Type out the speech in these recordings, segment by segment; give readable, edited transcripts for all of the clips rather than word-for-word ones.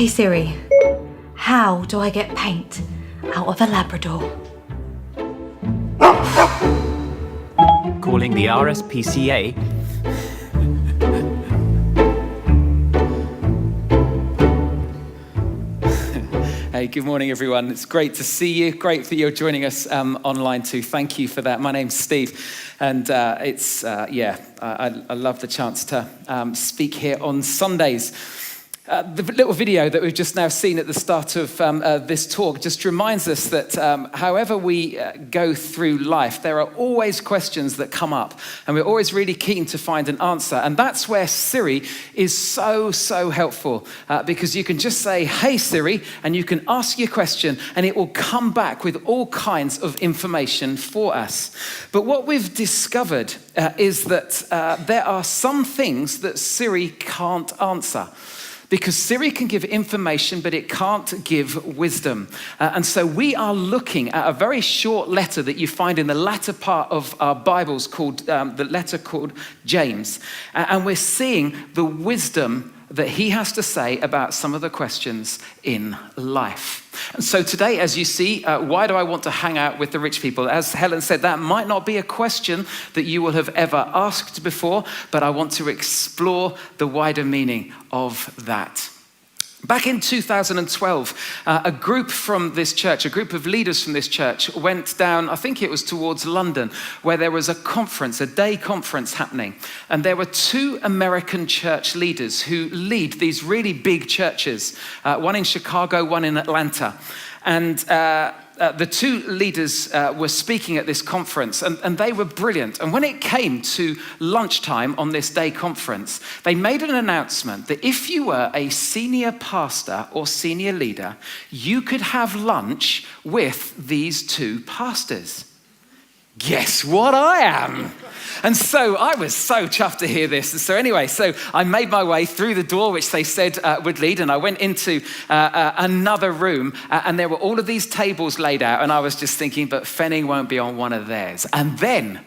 Hey Siri, how do I get paint out of a Labrador? Calling the RSPCA. Hey, good morning, everyone. It's great to see you. Great that you're joining us online too. Thank you for that. My name's Steve, and I love the chance to speak here on Sundays. The little video that we've just now seen at the start of this talk just reminds us that however we go through life, there are always questions that come up, and we're always really keen to find an answer. And that's where Siri is so helpful, because you can just say, "Hey Siri," and you can ask your question, and it will come back with all kinds of information for us. But what we've discovered is that there are some things that Siri can't answer. Because Siri can give information, but it can't give wisdom. And so we are looking at a very short letter that you find in the latter part of our Bibles called, the letter called James. And we're seeing the wisdom that he has to say about some of the questions in life. And so today, as you see, why do I want to hang out with the rich people? As Helen said, that might not be a question that you will have ever asked before, but I want to explore the wider meaning of that. Back in 2012, a group from this church, a group of leaders from this church went down, I think it was towards London, where there was a conference, a day conference happening. And there were two American church leaders who lead these really big churches, one in Chicago, one in Atlanta. And the two leaders were speaking at this conference, and they were brilliant. And when it came to lunchtime on this day conference, they made an announcement that if you were a senior pastor or senior leader, you could have lunch with these two pastors. Guess what I am? And so I was so chuffed to hear this. And so anyway, so I made my way through the door, which they said would lead, and I went into another room, and there were all of these tables laid out, and I was just thinking, but Fenning won't be on one of theirs. And then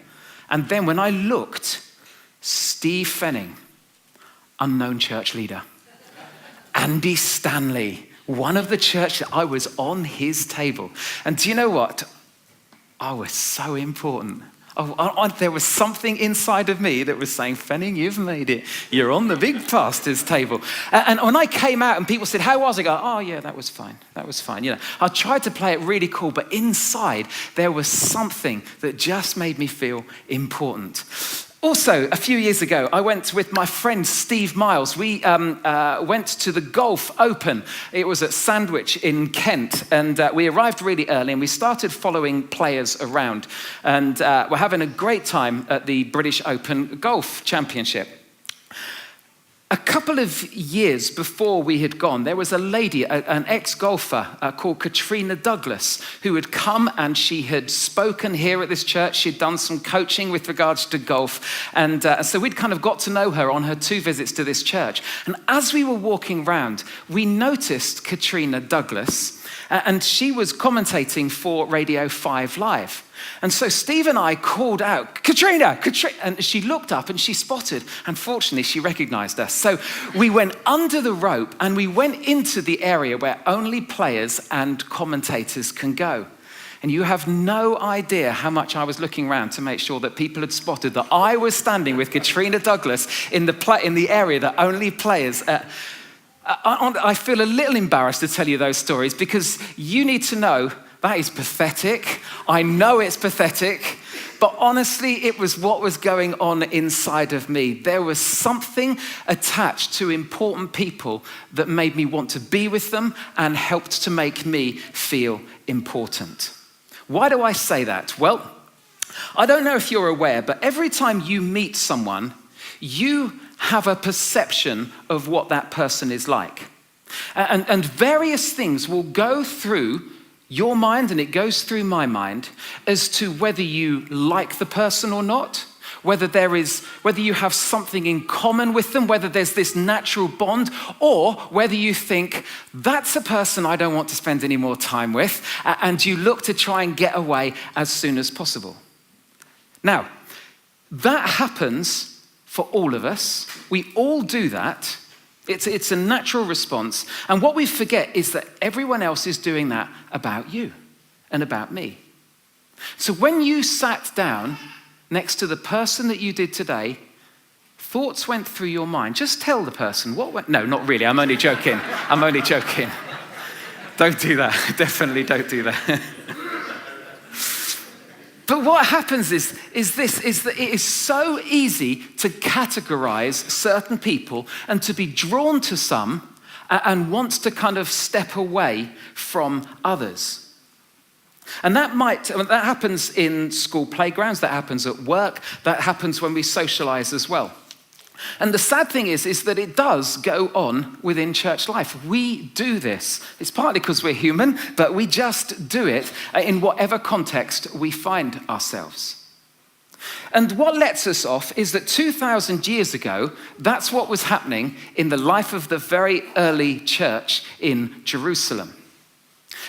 when I looked, Steve Fenning, unknown church leader. Andy Stanley, one of the church, I was on his table. And do you know what? I was so important. There was something inside of me that was saying, Fenning, you've made it. You're on the big pastor's table. And when I came out and people said, how was it? I go, oh yeah, that was fine. That was fine. You know, I tried to play it really cool, but inside there was something that just made me feel important. Also, a few years ago, I went with my friend Steve Miles. We went to the Golf Open. It was at Sandwich in Kent, and we arrived really early, and we started following players around. And we're having a great time at the British Open Golf Championship. A couple of years before we had gone, there was a lady, an ex-golfer called Katrina Douglas, who had come and she had spoken here at this church. She'd done some coaching with regards to golf. And so we'd kind of got to know her on her 2 visits to this church. And as we were walking around, we noticed Katrina Douglas, and she was commentating for Radio 5 Live. And so Steve and I called out, Katrina, and she looked up and she spotted, and fortunately she recognized us. So we went under the rope and we went into the area where only players and commentators can go. And you have no idea how much I was looking around to make sure that people had spotted that I was standing with Katrina Douglas in the area that only players... I feel a little embarrassed to tell you those stories because you need to know that is pathetic. I know it's pathetic, but honestly, it was what was going on inside of me. There was something attached to important people that made me want to be with them and helped to make me feel important. Why do I say that? Well, I don't know if you're aware, but every time you meet someone, you have a perception of what that person is like. And various things will go through your mind, and it goes through my mind, as to whether you like the person or not, whether you have something in common with them, whether there's this natural bond, or whether you think, that's a person I don't want to spend any more time with, and you look to try and get away as soon as possible. Now, that happens for all of us. We all do that, It's a natural response. And what we forget is that everyone else is doing that about you and about me. So when you sat down next to the person that you did today, thoughts went through your mind. Just tell the person what went. No, not really. I'm only joking. I'm only joking. Don't do that. Definitely don't do that. But what happens is that it is so easy to categorize certain people and to be drawn to some and wants to kind of step away from others. And that happens in school playgrounds, that happens at work, that happens when we socialize as well. And the sad thing is that it does go on within church life. We do this. It's partly because we're human, but we just do it in whatever context we find ourselves. And what lets us off is that 2,000 years ago, that's what was happening in the life of the very early church in Jerusalem.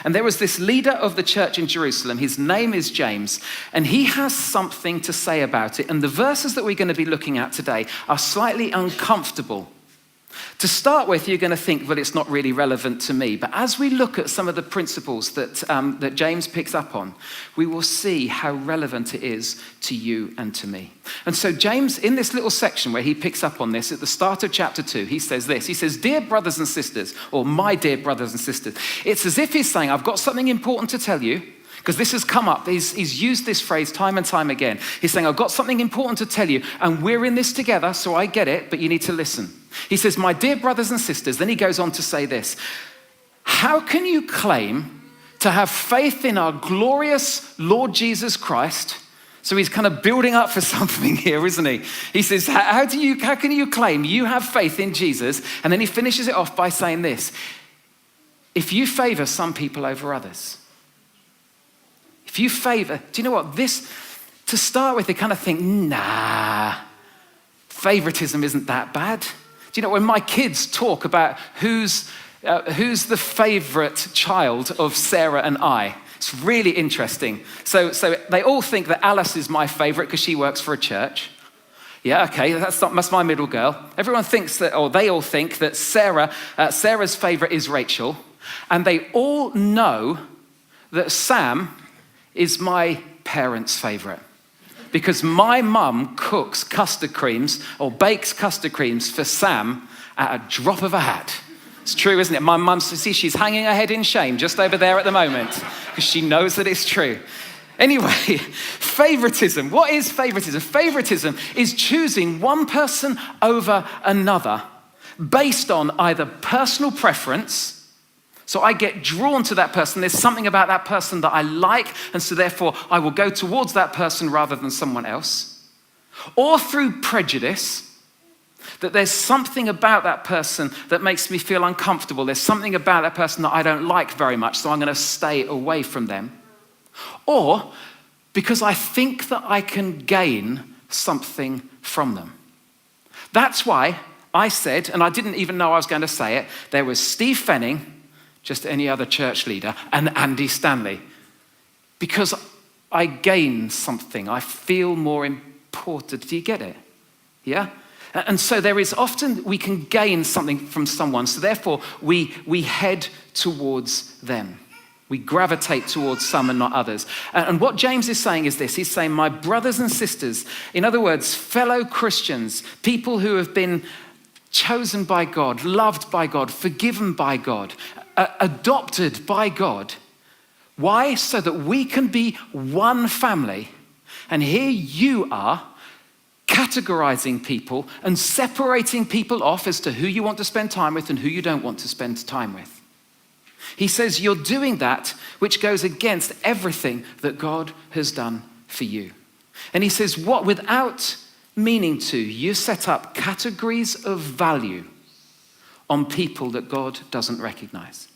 And there was this leader of the church in Jerusalem, his name is James, and he has something to say about it. And the verses that we're going to be looking at today are slightly uncomfortable. To start with, you're going to think, well, it's not really relevant to me. But as we look at some of the principles that James picks up on, we will see how relevant it is to you and to me. And so James, in this little section where he picks up on this, at the start of chapter 2, he says this. He says, dear brothers and sisters, or my dear brothers and sisters. It's as if he's saying, I've got something important to tell you. Because this has come up, he's used this phrase time and time again. He's saying, I've got something important to tell you, and we're in this together, so I get it, but you need to listen. He says, my dear brothers and sisters, then he goes on to say this, how can you claim to have faith in our glorious Lord Jesus Christ? So he's kind of building up for something here, isn't he? He says, how can you claim you have faith in Jesus? And then he finishes it off by saying this, if you favor some people over others. If you favor, do you know what? This, to start with, they kind of think, nah, favoritism isn't that bad. Do you know, when my kids talk about who's the favorite child of Sarah and I, it's really interesting. So they all think that Alice is my favorite because she works for a church. Yeah, okay, that's my middle girl. Everyone thinks that, or they all think that Sarah's favorite is Rachel. And they all know that Sam is my parents' favorite. Because my mum cooks custard creams or bakes custard creams for Sam at a drop of a hat. It's true, isn't it? My mum, see, she's hanging her head in shame just over there at the moment because she knows that it's true. Anyway, favoritism. What is favoritism? Favoritism is choosing one person over another based on either personal preference. So I get drawn to that person. There's something about that person that I like, and so therefore I will go towards that person rather than someone else. Or through prejudice, that there's something about that person that makes me feel uncomfortable. There's something about that person that I don't like very much, so I'm going to stay away from them. Or because I think that I can gain something from them. That's why I said, and I didn't even know I was going to say it, there was Steve Fenning, just any other church leader, and Andy Stanley. Because I gain something. I feel more important. Do you get it? Yeah? And so there is often, we can gain something from someone. So therefore, we head towards them. We gravitate towards some and not others. And what James is saying is this. He's saying, my brothers and sisters, in other words, fellow Christians, people who have been chosen by God, loved by God, forgiven by God, adopted by God. Why? So that we can be one family. And here you are categorizing people and separating people off as to who you want to spend time with and who you don't want to spend time with. He says you're doing that which goes against everything that God has done for you. And he says what without meaning to, you set up categories of value on people that God doesn't recognize.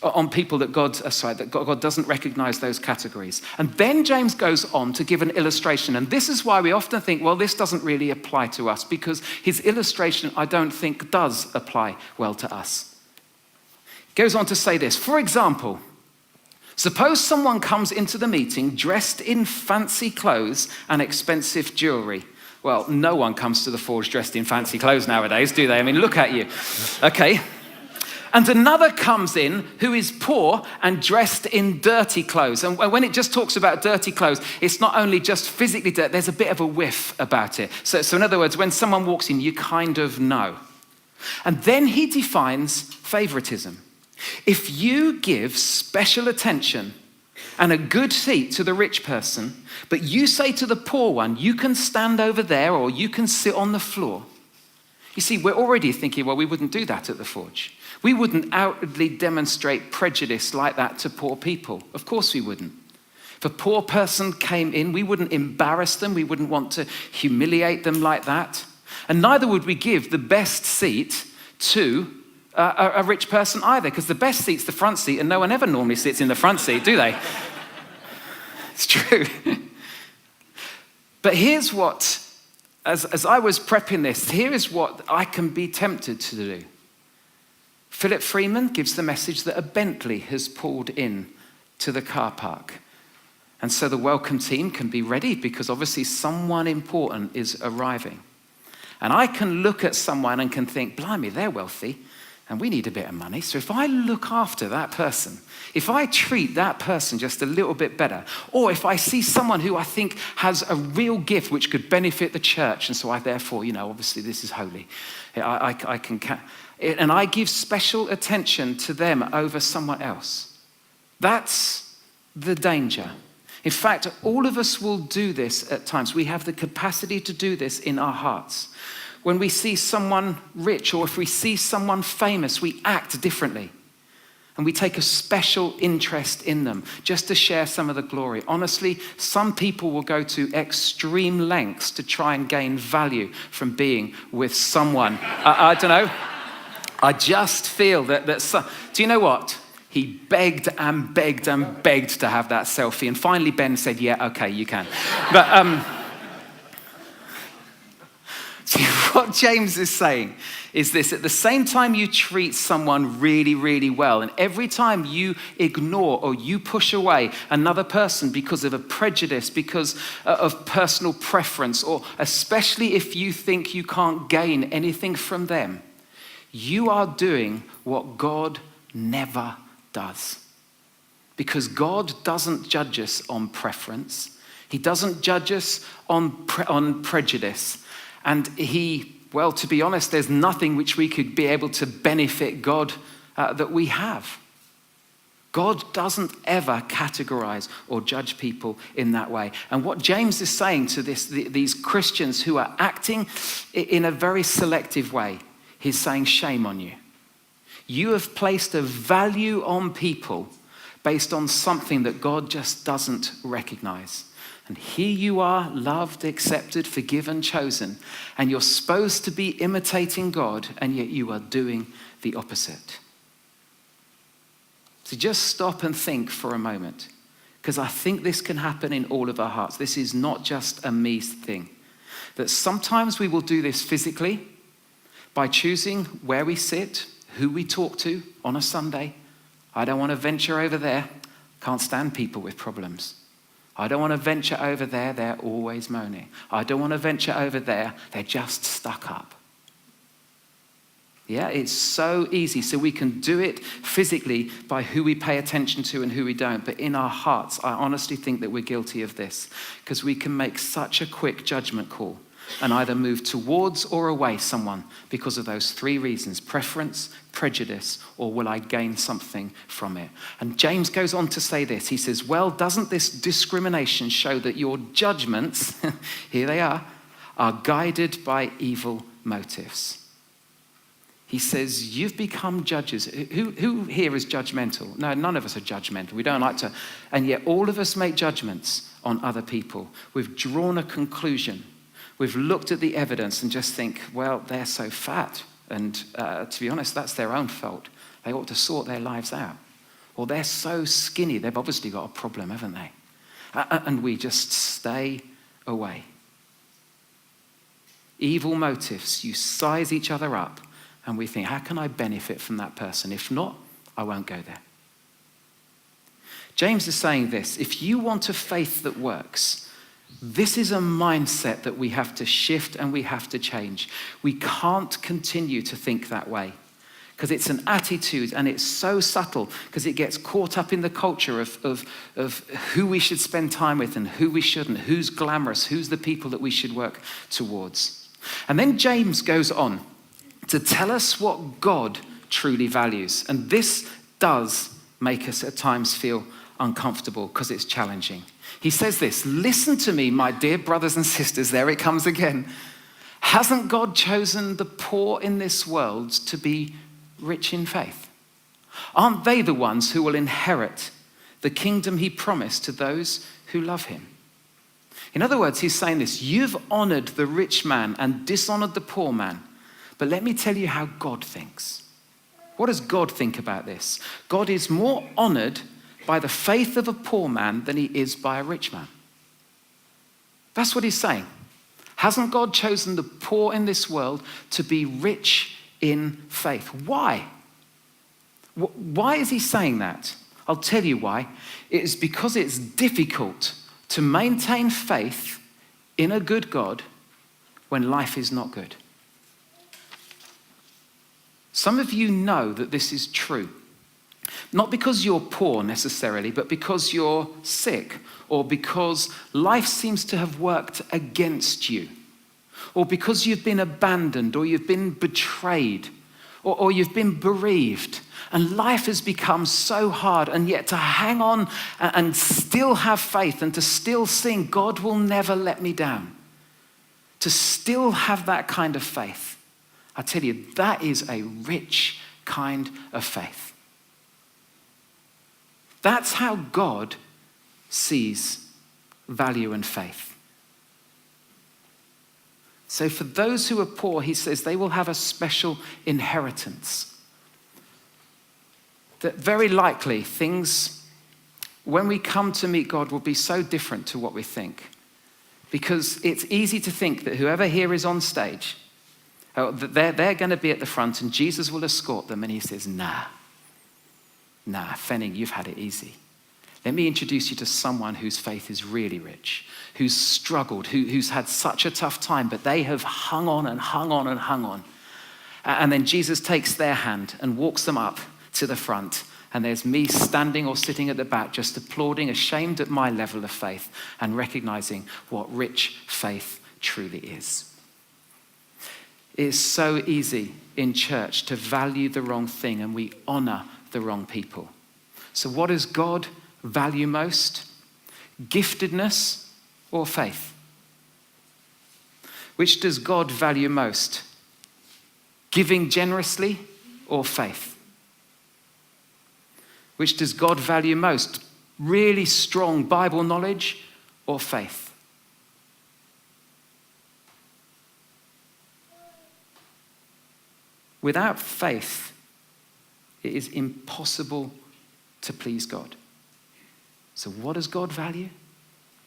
On people that God doesn't recognize those categories. And then James goes on to give an illustration. And this is why we often think, well, this doesn't really apply to us, because his illustration, I don't think, does apply well to us. He goes on to say this. For example, suppose someone comes into the meeting dressed in fancy clothes and expensive jewelry. Well, no one comes to the forge dressed in fancy clothes nowadays, do they? I mean, look at you. Okay. And another comes in who is poor and dressed in dirty clothes. And when it just talks about dirty clothes, it's not only just physically dirty, there's a bit of a whiff about it. So in other words, when someone walks in, you kind of know. And then he defines favoritism. If you give special attention and a good seat to the rich person, but you say to the poor one, you can stand over there or you can sit on the floor. You see, we're already thinking, well, we wouldn't do that at the Forge. We wouldn't outwardly demonstrate prejudice like that to poor people. Of course we wouldn't. If a poor person came in, we wouldn't embarrass them. We wouldn't want to humiliate them like that. And neither would we give the best seat to a rich person either, because the best seat's the front seat, and no one ever normally sits in the front seat, do they? It's true. But here's what, as I was prepping this, here is what I can be tempted to do. Philip Freeman gives the message that a Bentley has pulled in to the car park. And so the welcome team can be ready because obviously someone important is arriving. And I can look at someone and can think, blimey, they're wealthy and we need a bit of money. So if I look after that person, if I treat that person just a little bit better, or if I see someone who I think has a real gift which could benefit the church, and so I therefore, obviously this is holy, and I give special attention to them over someone else. That's the danger. In fact, all of us will do this at times. We have the capacity to do this in our hearts. When we see someone rich or if we see someone famous, we act differently. And we take a special interest in them just to share some of the glory. Honestly, some people will go to extreme lengths to try and gain value from being with someone. I don't know. I just feel that do you know what? He begged and begged and begged to have that selfie. And finally Ben said, yeah, okay, you can. But see, what James is saying is this: at the same time you treat someone really, really well, and every time you ignore or you push away another person because of a prejudice, because of personal preference, or especially if you think you can't gain anything from them, you are doing what God never does. Because God doesn't judge us on preference. He doesn't judge us on prejudice. And to be honest, there's nothing which we could be able to benefit God that we have. God doesn't ever categorize or judge people in that way. And what James is saying to these Christians who are acting in a very selective way, he's saying, shame on you. You have placed a value on people based on something that God just doesn't recognize. And here you are, loved, accepted, forgiven, chosen, and you're supposed to be imitating God, and yet you are doing the opposite. So just stop and think for a moment, because I think this can happen in all of our hearts. This is not just a me thing. That sometimes we will do this physically by choosing where we sit, who we talk to on a Sunday. I don't want to venture over there. Can't stand people with problems. I don't want to venture over there. They're always moaning. I don't want to venture over there. They're just stuck up. Yeah, it's so easy. So we can do it physically by who we pay attention to and who we don't. But in our hearts, I honestly think that we're guilty of this, because we can make such a quick judgment call and either move towards or away someone because of those three reasons: preference, prejudice, or will I gain something from it? And James goes on to say this. He says, well, doesn't this discrimination show that your judgments, here they are guided by evil motives? He says, you've become judges. Who here is judgmental? No, none of us are judgmental. We don't like to, and yet all of us make judgments on other people. We've drawn a conclusion. We've looked at the evidence and just think, well, they're so fat. And to be honest, that's their own fault. They ought to sort their lives out. Or they're so skinny, they've obviously got a problem, haven't they? And we just stay away. Evil motives. You size each other up and we think, how can I benefit from that person? If not, I won't go there. James is saying this: if you want a faith that works, This is a mindset that we have to shift and we have to change. We can't continue to think that way because it's an attitude and it's so subtle because it gets caught up in the culture of who we should spend time with and who we shouldn't, who's glamorous, who's the people that we should work towards. And then James goes on to tell us what God truly values. And this does make us at times feel uncomfortable because it's challenging. He says this, listen to me, my dear brothers and sisters, there it comes again. Hasn't God chosen the poor in this world to be rich in faith? Aren't they the ones who will inherit the kingdom he promised to those who love him? In other words, he's saying this, you've honored the rich man and dishonored the poor man, but let me tell you how God thinks. What does God think about this? God is more honored by the faith of a poor man than he is by a rich man. That's what he's saying. Hasn't God chosen the poor in this world to be rich in faith? Why? Why is he saying that? I'll tell you why. It is because it's difficult to maintain faith in a good God when life is not good. Some of you know that this is true. Not because you're poor necessarily, but because you're sick, or because life seems to have worked against you, or because you've been abandoned, or you've been betrayed, or you've been bereaved, and life has become so hard, and yet to hang on and still have faith and to still sing, God will never let me down, to still have that kind of faith, I tell you, that is a rich kind of faith. That's how God sees value and faith. So for those who are poor, he says they will have a special inheritance. That very likely things, when we come to meet God, will be so different to what we think. Because it's easy to think that whoever here is on stage, they're going to be at the front and Jesus will escort them. And he says, nah, Fenning, you've had it easy. Let me introduce you to someone whose faith is really rich, who's struggled, who's had such a tough time, but they have hung on and hung on and hung on. And then Jesus takes their hand and walks them up to the front. And there's me standing or sitting at the back, just applauding, ashamed at my level of faith and recognizing what rich faith truly is. It is so easy in church to value the wrong thing and we honor the wrong people. So what does God value most? Giftedness or faith? Which does God value most? Giving generously or faith? Which does God value most? Really strong Bible knowledge or faith? Without faith, it is impossible to please God. So what does God value?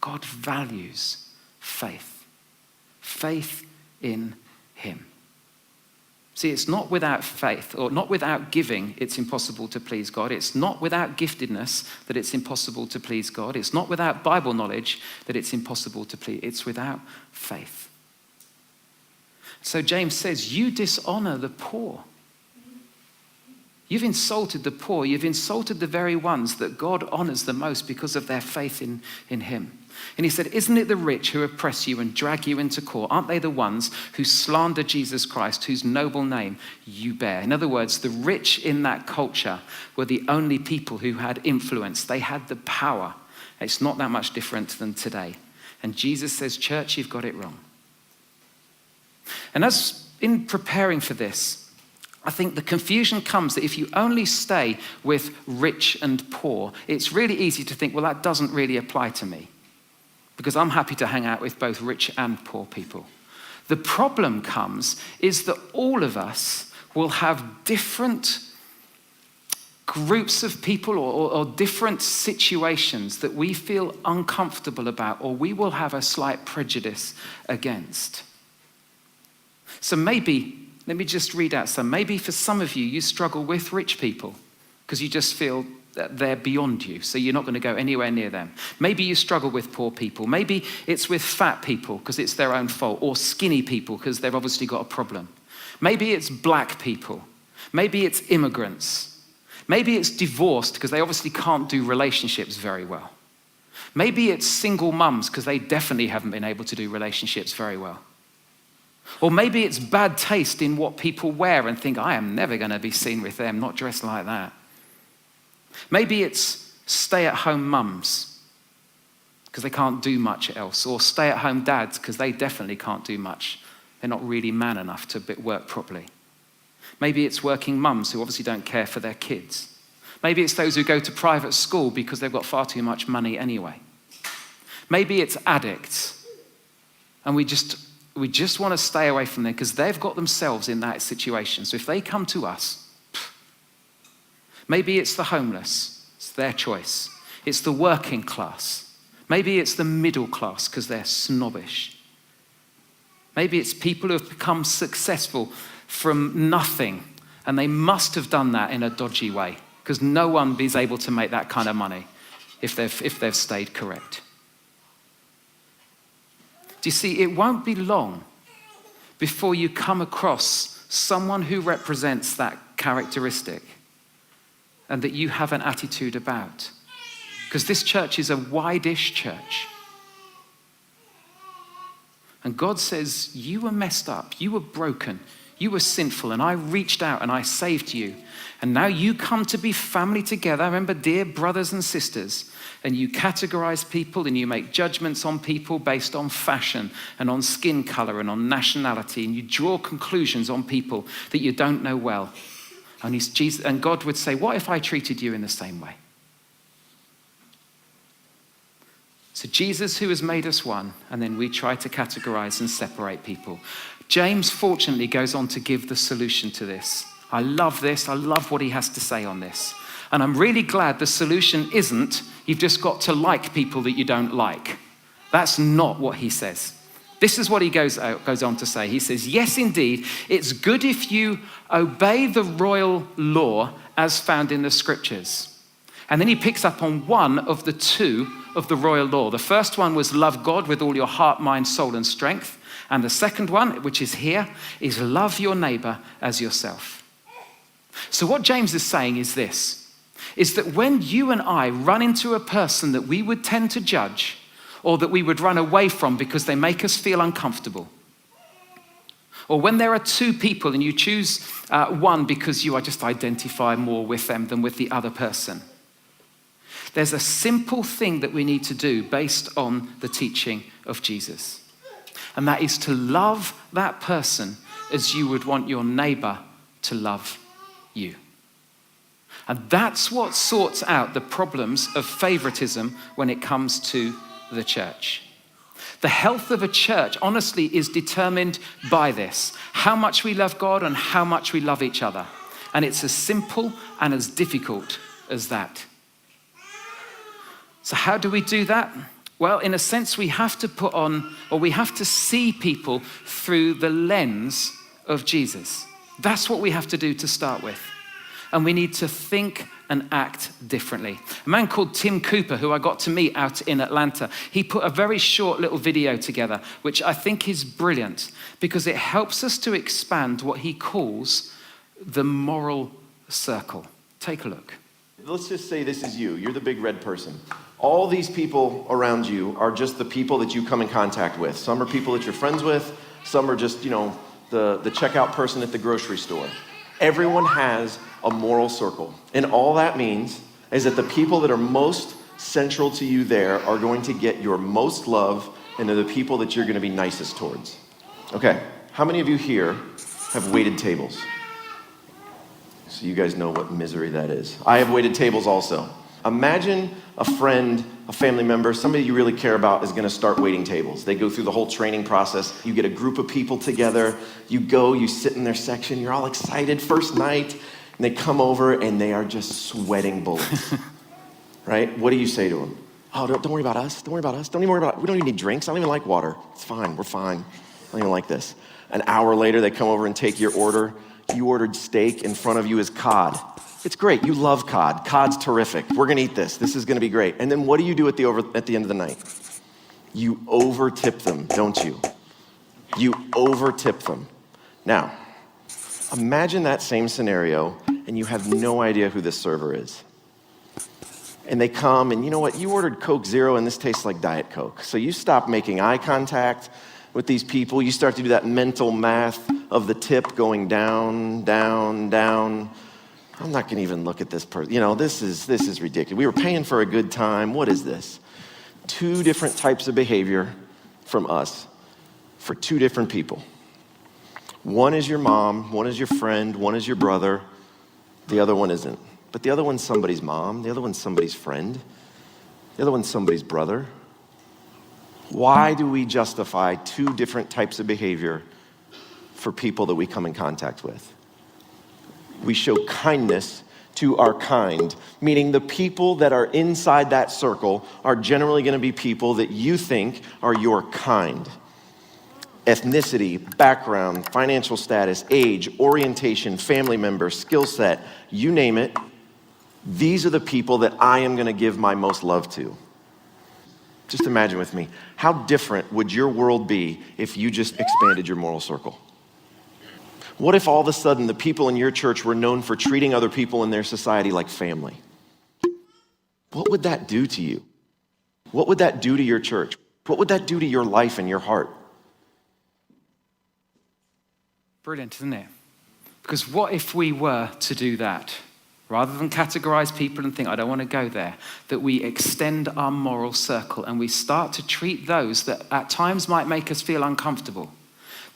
God values faith. Faith in him. See, it's not without faith or not without giving it's impossible to please God. It's not without giftedness that it's impossible to please God. It's not without Bible knowledge that it's impossible to please. It's without faith. So James says, you dishonor the poor. You've insulted the poor. You've insulted the very ones that God honors the most because of their faith in him. And he said, isn't it the rich who oppress you and drag you into court? Aren't they the ones who slander Jesus Christ, whose noble name you bear? In other words, the rich in that culture were the only people who had influence. They had the power. It's not that much different than today. And Jesus says, church, you've got it wrong. And as in preparing for this, I think the confusion comes that if you only stay with rich and poor, it's really easy to think, well, that doesn't really apply to me because I'm happy to hang out with both rich and poor people. The problem comes is that all of us will have different groups of people or different situations that we feel uncomfortable about or we will have a slight prejudice against. So maybe, let me just read out some. Maybe for some of you, you struggle with rich people because you just feel they're beyond you, so you're not going to go anywhere near them. Maybe you struggle with poor people. Maybe it's with fat people because it's their own fault, or skinny people because they've obviously got a problem. Maybe it's black people. Maybe it's immigrants. Maybe it's divorced because they obviously can't do relationships very well. Maybe it's single mums because they definitely haven't been able to do relationships very well. Or maybe it's bad taste in what people wear and think, I am never going to be seen with them, not dressed like that. Maybe it's stay-at-home mums because they can't do much else, or stay-at-home dads because they definitely can't do much. They're not really man enough to work properly. Maybe it's working mums who obviously don't care for their kids. Maybe it's those who go to private school because they've got far too much money anyway. Maybe it's addicts, and we just want to stay away from them because they've got themselves in that situation. So if they come to us, maybe it's the homeless, it's their choice. It's the working class. Maybe it's the middle class because they're snobbish. Maybe it's people who have become successful from nothing, and they must have done that in a dodgy way because no one is able to make that kind of money if they've stayed correct. Do you see, it won't be long before you come across someone who represents that characteristic and that you have an attitude about. Because this church is a wide-ish church. And God says, you were messed up, you were broken, you were sinful, and I reached out and I saved you. And now you come to be family together. Remember, dear brothers and sisters, and you categorize people and you make judgments on people based on fashion and on skin color and on nationality, and you draw conclusions on people that you don't know well. And God would say, what if I treated you in the same way? So Jesus, who has made us one, and then we try to categorize and separate people. James, fortunately, goes on to give the solution to this. I love this. I love what he has to say on this. And I'm really glad the solution isn't, you've just got to like people that you don't like. That's not what he says. This is what he goes on to say. He says, yes, indeed, it's good if you obey the royal law as found in the scriptures. And then he picks up on one of the two of the royal law. The first one was love God with all your heart, mind, soul, and strength. And the second one, which is here, is love your neighbor as yourself. So what James is saying is this, is that when you and I run into a person that we would tend to judge or that we would run away from because they make us feel uncomfortable, or when there are two people and you choose one because you just identify more with them than with the other person, there's a simple thing that we need to do based on the teaching of Jesus. And that is to love that person as you would want your neighbor to love you. And that's what sorts out the problems of favoritism when it comes to the church. The health of a church, honestly, is determined by this: how much we love God and how much we love each other. And it's as simple and as difficult as that. So how do we do that? Well, in a sense, we have to see people through the lens of Jesus. That's what we have to do to start with. And we need to think and act differently. A man called Tim Cooper, who I got to meet out in Atlanta, he put a very short little video together, which I think is brilliant because it helps us to expand what he calls the moral circle. Take a look. Let's just say this is you. You're the big red person. All these people around you are just the people that you come in contact with. Some are people that you're friends with. Some are just, the checkout person at the grocery store. Everyone has a moral circle. And all that means is that the people that are most central to you there are going to get your most love, and they're the people that you're going to be nicest towards. Okay, how many of you here have waited tables? So you guys know what misery that is. I have waited tables also. Imagine a friend, a family member, somebody you really care about is going to start waiting tables. They go through the whole training process. You get a group of people together. You go, you sit in their section. You're all excited, first night. And they come over and they are just sweating bullets. Right? What do you say to them? Oh, don't worry about us. Don't worry about us. Don't even worry about it. We don't even need drinks. I don't even like water. It's fine. We're fine. I don't even like this. An hour later, they come over and take your order. you ordered steak, in front of you is cod. It's great, you love cod. Cod's terrific. We're gonna eat this. This is gonna be great. And then what do you do at the end of the night? You over-tip them, don't you? You over-tip them. Now, imagine that same scenario and you have no idea who this server is. And they come and you know what, you ordered Coke Zero and this tastes like Diet Coke. So you stop making eye contact with these people. You start to do that mental math of the tip going down, down, down. I'm not gonna even look at this person. You know, this is ridiculous. We were paying for a good time. What is this? Two different types of behavior from us for two different people. One is your mom, one is your friend, one is your brother, the other one isn't. But the other one's somebody's mom, the other one's somebody's friend, the other one's somebody's brother. Why do we justify two different types of behavior for people that we come in contact with? We show kindness to our kind, meaning the people that are inside that circle are generally gonna be people that you think are your kind. Ethnicity, background, financial status, age, orientation, family member, skill set, you name it. These are the people that I am gonna give my most love to. Just imagine with me, how different would your world be if you just expanded your moral circle? What if all of a sudden the people in your church were known for treating other people in their society like family? What would that do to you? What would that do to your church? What would that do to your life and your heart? Brilliant, isn't it? Because what if we were to do that? Rather than categorize people and think, I don't want to go there, that we extend our moral circle and we start to treat those that at times might make us feel uncomfortable,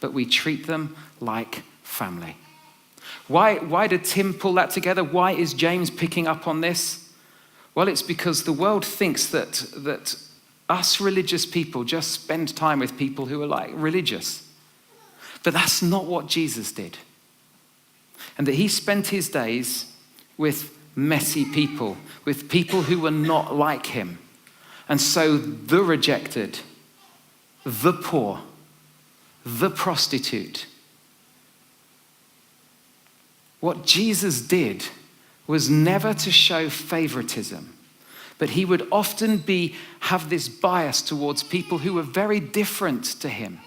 but we treat them like family. Why did Tim pull that together? Why is James picking up on this? Well, it's because the world thinks that us religious people just spend time with people who are like religious. But that's not what Jesus did. And that he spent his days with messy people, with people who were not like him. And so the rejected, the poor, the prostitute. What Jesus did was never to show favoritism, but he would often have this bias towards people who were very different to him,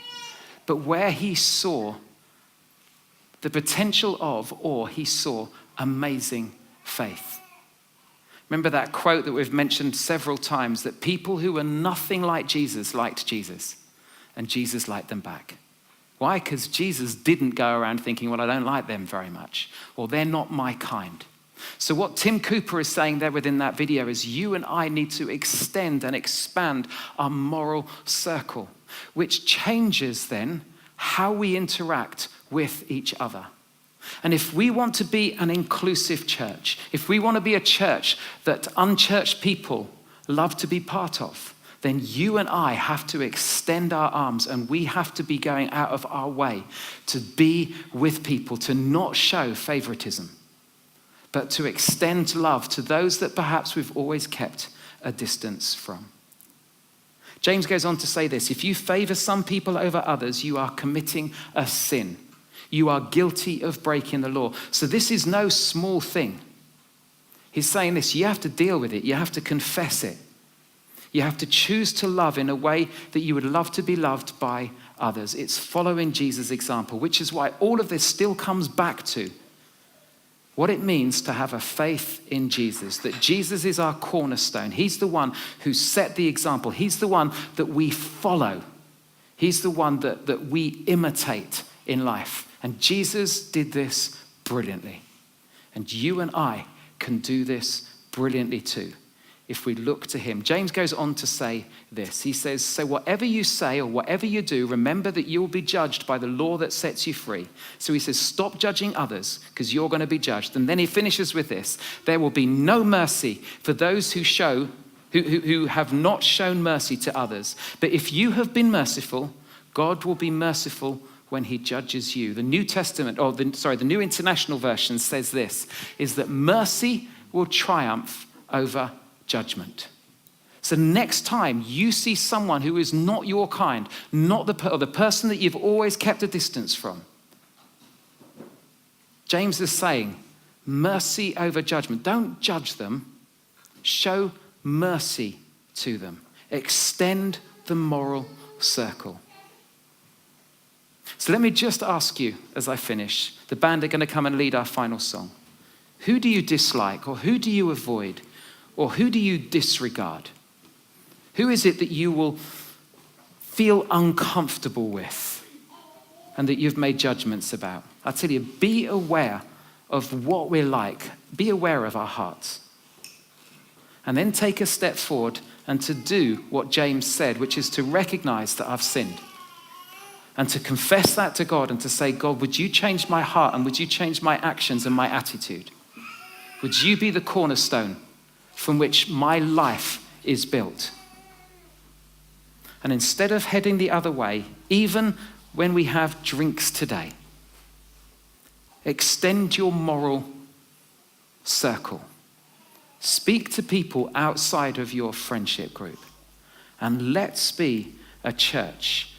but where he saw the potential of, or he saw amazing faith. Remember that quote that we've mentioned several times, that people who were nothing like Jesus liked Jesus, and Jesus liked them back. Why? Because Jesus didn't go around thinking, well, I don't like them very much, or they're not my kind. So what Tim Cooper is saying there within that video is you and I need to extend and expand our moral circle, which changes then how we interact with each other. And if we want to be an inclusive church, if we want to be a church that unchurched people love to be part of, then you and I have to extend our arms and we have to be going out of our way to be with people, to not show favoritism, but to extend love to those that perhaps we've always kept a distance from. James goes on to say this: if you favor some people over others, you are committing a sin. You are guilty of breaking the law. So this is no small thing. He's saying this, you have to deal with it. You have to confess it. You have to choose to love in a way that you would love to be loved by others. It's following Jesus' example, which is why all of this still comes back to what it means to have a faith in Jesus, that Jesus is our cornerstone. He's the one who set the example. He's the one that we follow. He's the one that we imitate in life. And Jesus did this brilliantly. And you and I can do this brilliantly too, if we look to him. James goes on to say this. He says, so whatever you say or whatever you do, remember that you will be judged by the law that sets you free. So he says, stop judging others because you're going to be judged. And then he finishes with this: there will be no mercy for those who have not shown mercy to others. But if you have been merciful, God will be merciful when he judges you. The New Testament, the New International Version says this, is that mercy will triumph over judgment. So next time you see someone who is not your kind, not the person that you've always kept a distance from, James is saying, mercy over judgment. Don't judge them. Show mercy to them. Extend the moral circle. So let me just ask you as I finish. The band are going to come and lead our final song. Who do you dislike, or who do you avoid, or who do you disregard? Who is it that you will feel uncomfortable with and that you've made judgments about? I tell you, be aware of what we're like. Be aware of our hearts. And then take a step forward and to do what James said, which is to recognize that I've sinned. And to confess that to God and to say, God, would you change my heart and would you change my actions and my attitude? Would you be the cornerstone from which my life is built? And instead of heading the other way, even when we have drinks today, extend your moral circle. Speak to people outside of your friendship group. And let's be a church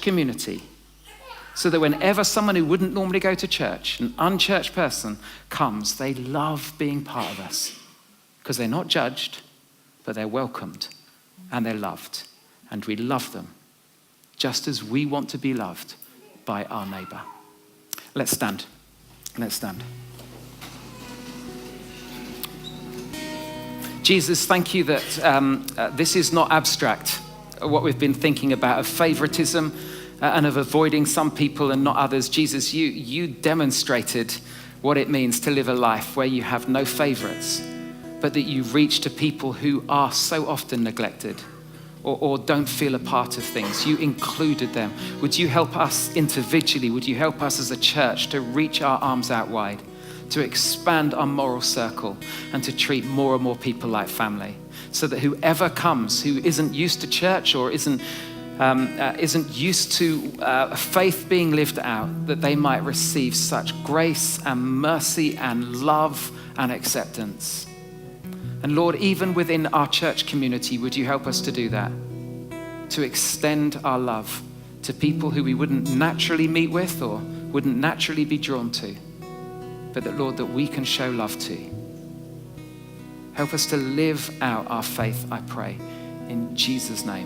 community, so that whenever someone who wouldn't normally go to church, an unchurched person, comes, they love being part of us. Because they're not judged, but they're welcomed and they're loved. And we love them just as we want to be loved by our neighbor. Let's stand. Let's stand. Jesus, thank you that this is not abstract, what we've been thinking about of favoritism and of avoiding some people and not others. Jesus, you demonstrated what it means to live a life where you have no favorites, but that you reach to people who are so often neglected or don't feel a part of things. You included them. Would you help us individually? Would you help us as a church to reach our arms out wide, to expand our moral circle and to treat more and more people like family, so that whoever comes who isn't used to church or isn't used to faith being lived out, that they might receive such grace and mercy and love and acceptance. And Lord, even within our church community, would you help us to do that? To extend our love to people who we wouldn't naturally meet with or wouldn't naturally be drawn to, but that, Lord, that we can show love to. Help us to live out our faith, I pray, in Jesus' name.